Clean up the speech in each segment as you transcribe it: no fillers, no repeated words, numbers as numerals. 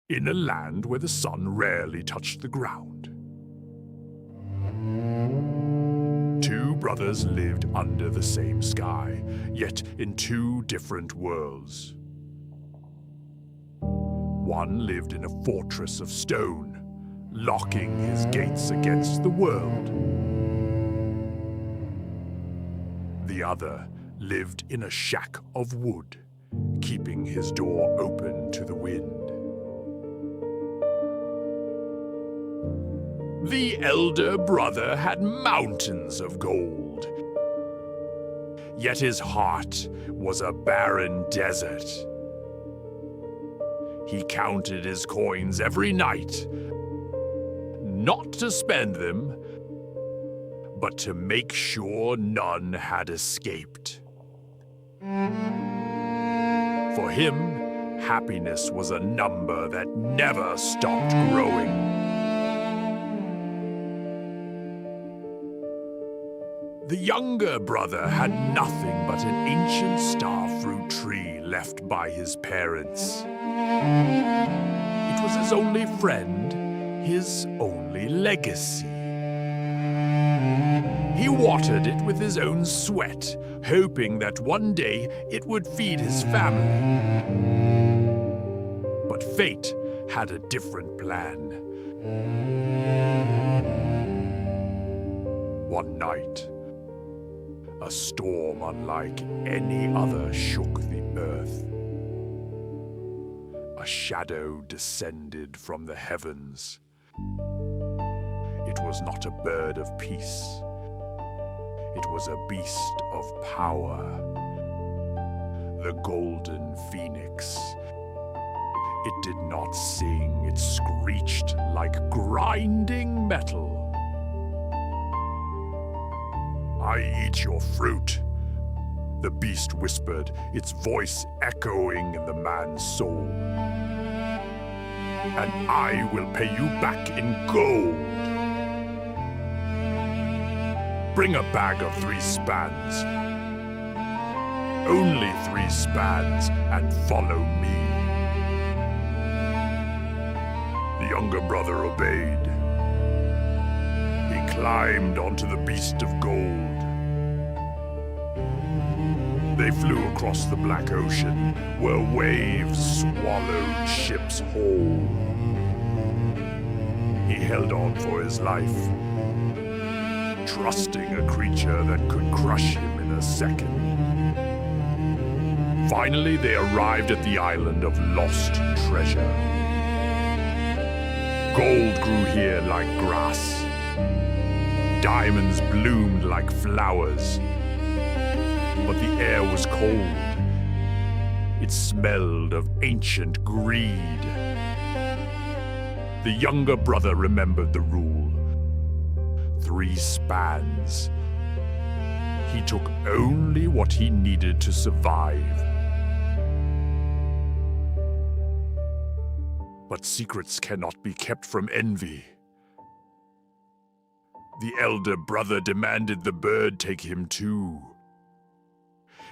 in a land where the sun rarely touched the ground. Two brothers lived under the same sky, yet in two different worlds. One lived in a fortress of stone, locking his gates against the world. The other lived in a shack of wood, keeping his door open to the wind. The elder brother had mountains of gold, yet his heart was a barren desert. He counted his coins every night, not to spend them, but to make sure none had escaped. For him, happiness was a number that never stopped growing. The younger brother had nothing but an ancient starfruit tree left by his parents. It was his only friend, his only legacy. He watered it with his own sweat, hoping that one day it would feed his family. But fate had a different plan. One night, a storm unlike any other shook the earth. A shadow descended from the heavens. It was not a bird of peace. It was a beast of power. The golden phoenix. It did not sing, it screeched like grinding metal. "I eat your fruit," the beast whispered, its voice echoing in the man's soul. "And I will pay you back in gold. Bring a bag of 3 spans. Only 3 spans, and follow me." The younger brother obeyed. He climbed onto the beast of gold. They flew across the black ocean, where waves swallowed ships whole. He held on for his life, trusting a creature that could crush him in a second. Finally, they arrived at the island of lost treasure. Gold grew here like grass. Diamonds bloomed like flowers. But the air was cold. It smelled of ancient greed. The younger brother remembered the rule. 3 spans. He took only what he needed to survive. But secrets cannot be kept from envy. The elder brother demanded the bird take him too.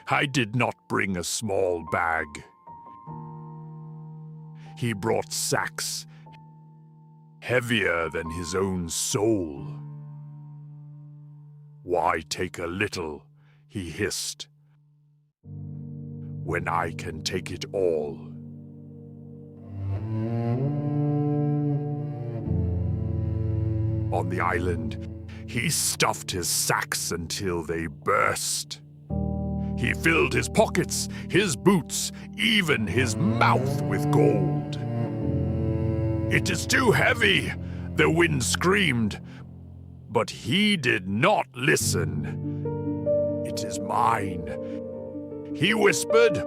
I did not bring a small bag. He brought sacks heavier than his own soul. "Why take a little," he hissed, "when I can take it all?" On the island, he stuffed his sacks until they burst. He filled his pockets, his boots, even his mouth with gold. "It is too heavy," the wind screamed, but he did not listen. "It is mine," he whispered,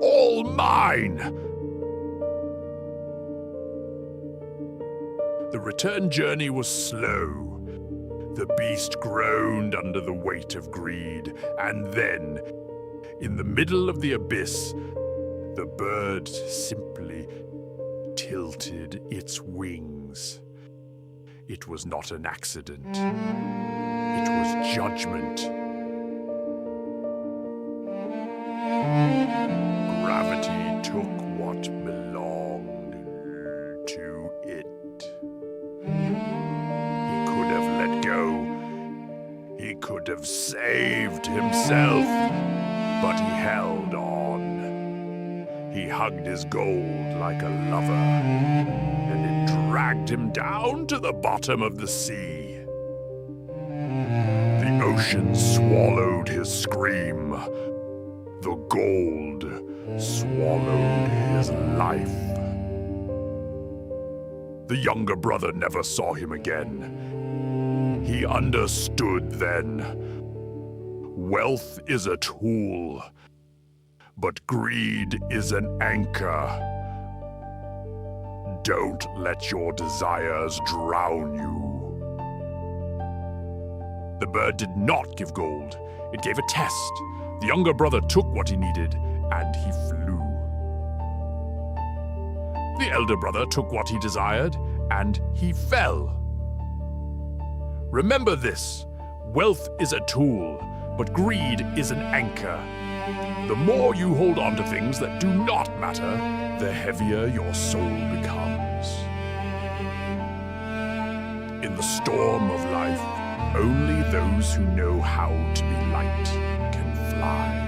"all mine." The return journey was slow. The beast groaned under the weight of greed, and then, in the middle of the abyss, the bird simply tilted its wings. It was not an accident. It was judgment. Gravity took what belonged to it. He could have let go. He could have saved himself, but he held on. He hugged his gold like a lover, and it dragged him down to the bottom of the sea. The ocean swallowed his scream. The gold swallowed his life. The younger brother never saw him again. He understood then. Wealth is a tool, but greed is an anchor. Don't let your desires drown you. The bird did not give gold. It gave a test. The younger brother took what he needed, and he flew. The elder brother took what he desired, and he fell. Remember this: wealth is a tool, but greed is an anchor. The more you hold on to things that do not matter, the heavier your soul becomes. In the storm of life, only those who know how to be light can fly.